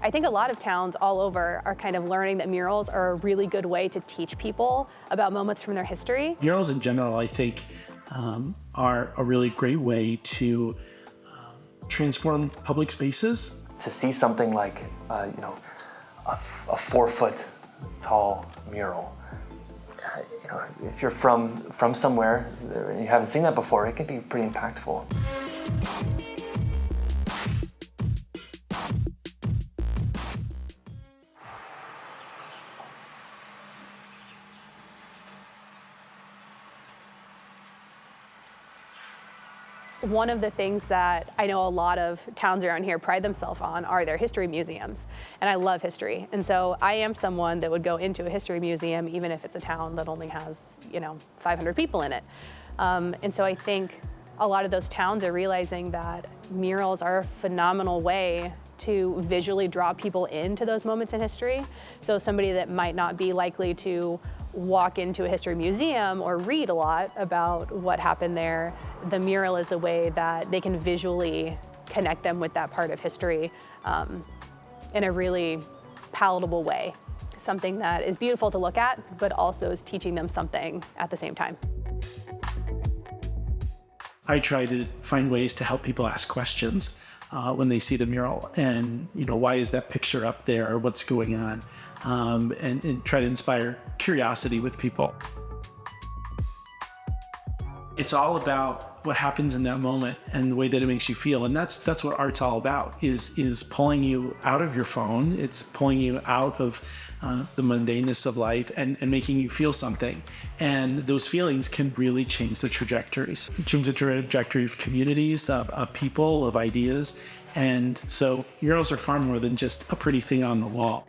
I think a lot of towns all over are kind of learning that murals are a really good way to teach people about moments from their history. Murals in general, I think, are a really great way to transform public spaces. To see something like, a 4-foot tall mural, if you're from somewhere and you haven't seen that before, it can be pretty impactful. One of the things that I know a lot of towns around here pride themselves on are their history museums. And I love history. And so I am someone that would go into a history museum even if it's a town that only has, 500 people in it. And so I think a lot of those towns are realizing that murals are a phenomenal way to visually draw people into those moments in history. So somebody that might not be likely to walk into a history museum or read a lot about what happened there, the mural is a way that they can visually connect them with that part of history in a really palatable way. Something that is beautiful to look at, but also is teaching them something at the same time. I try to find ways to help people ask questions when they see the mural, and why is that picture up there, or what's going on, and try to inspire curiosity with people. It's all about what happens in that moment and the way that it makes you feel, and that's what art's all about. Is pulling you out of your phone. It's pulling you out of the mundaneness of life and making you feel something. And those feelings can really change the trajectories. Change the trajectory of communities, of people, of ideas. And so murals are far more than just a pretty thing on the wall.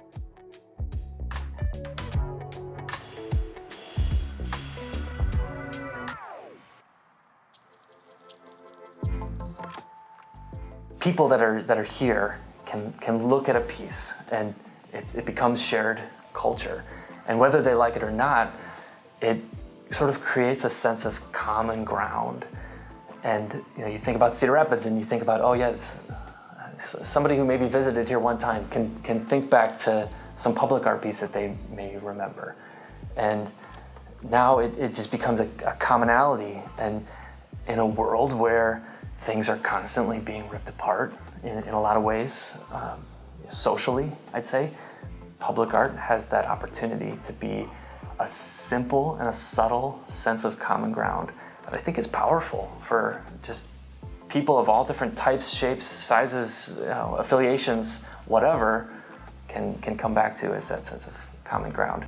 People that are here can look at a piece and it becomes shared culture. And whether they like it or not, it sort of creates a sense of common ground. And you think about Cedar Rapids and you think about, oh yeah, it's somebody who maybe visited here one time can think back to some public art piece that they may remember. And now it just becomes a commonality. And in a world where things are constantly being ripped apart in a lot of ways, socially, I'd say, public art has that opportunity to be a simple and a subtle sense of common ground that I think is powerful for just people of all different types, shapes, sizes, affiliations, whatever, can come back to as that sense of common ground.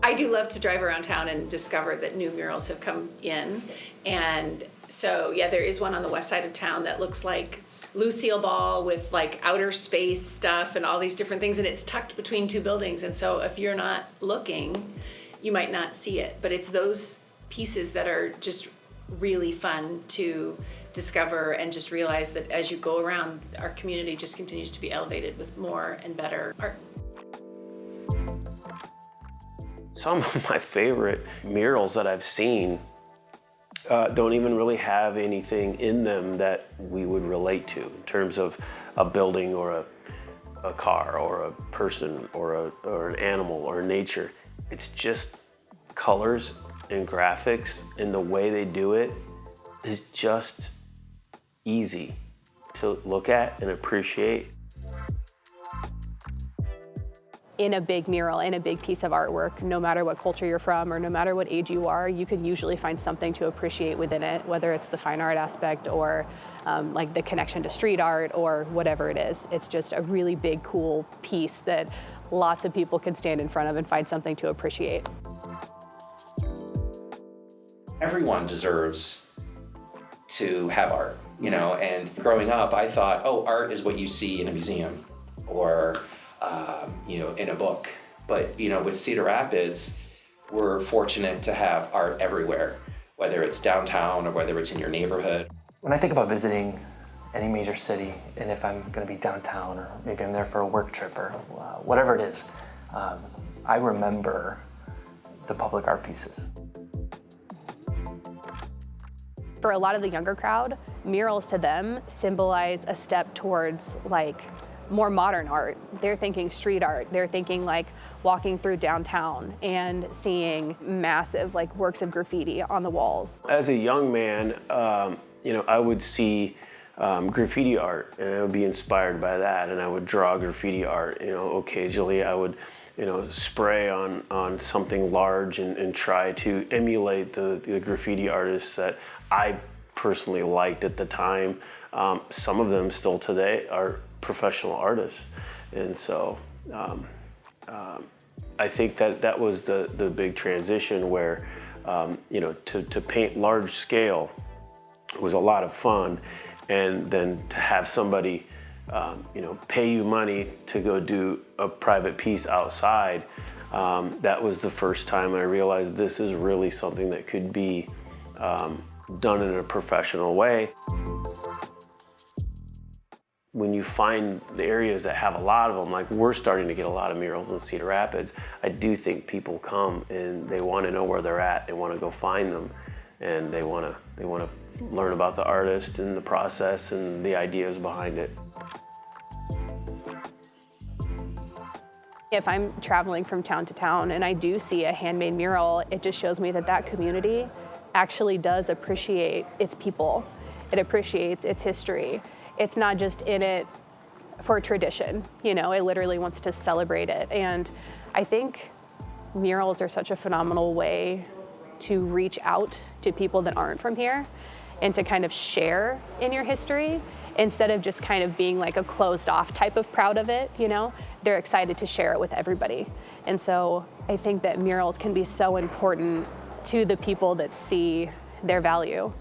I do love to drive around town and discover that new murals have come in. And so, yeah, there is one on the west side of town that looks like Lucille Ball with like outer space stuff and all these different things, and it's tucked between two buildings. And so if you're not looking, you might not see it. But it's those pieces that are just really fun to discover and just realize that as you go around, our community just continues to be elevated with more and better art. Some of my favorite murals that I've seen don't even really have anything in them that we would relate to in terms of a building or a car or a person or an animal or nature. It's just colors and graphics, and the way they do it is just easy to look at and appreciate. In a big mural, in a big piece of artwork, no matter what culture you're from or no matter what age you are, you can usually find something to appreciate within it, whether it's the fine art aspect or like the connection to street art or whatever it is. It's just a really big, cool piece that lots of people can stand in front of and find something to appreciate. Everyone deserves to have art, and growing up, I thought, oh, art is what you see in a museum or in a book. But, with Cedar Rapids, we're fortunate to have art everywhere, whether it's downtown or whether it's in your neighborhood. When I think about visiting any major city, and if I'm going to be downtown or maybe I'm there for a work trip or whatever it is, I remember the public art pieces. For a lot of the younger crowd, murals to them symbolize a step towards like more modern art. They're thinking street art. They're thinking like walking through downtown and seeing massive like works of graffiti on the walls. As a young man, I would see graffiti art, and I would be inspired by that, and I would draw graffiti art. Occasionally I would, spray on something large and try to emulate the graffiti artists that I personally liked at the time. Some of them still today are professional artists, and so I think that was the big transition where to paint large scale was a lot of fun, and then to have somebody pay you money to go do a private piece outside, that was the first time I realized this is really something that could be done in a professional way. When you find the areas that have a lot of them, like we're starting to get a lot of murals in Cedar Rapids, I do think people come and they want to know where they're at. They want to go find them, and they want to learn about the artist and the process and the ideas behind it. If I'm traveling from town to town and I do see a handmade mural, it just shows me that community actually does appreciate its people. It appreciates its history. It's not just in it for tradition, it literally wants to celebrate it. And I think murals are such a phenomenal way to reach out to people that aren't from here and to kind of share in your history instead of just kind of being like a closed off type of proud of it, They're excited to share it with everybody. And so I think that murals can be so important to the people that see their value.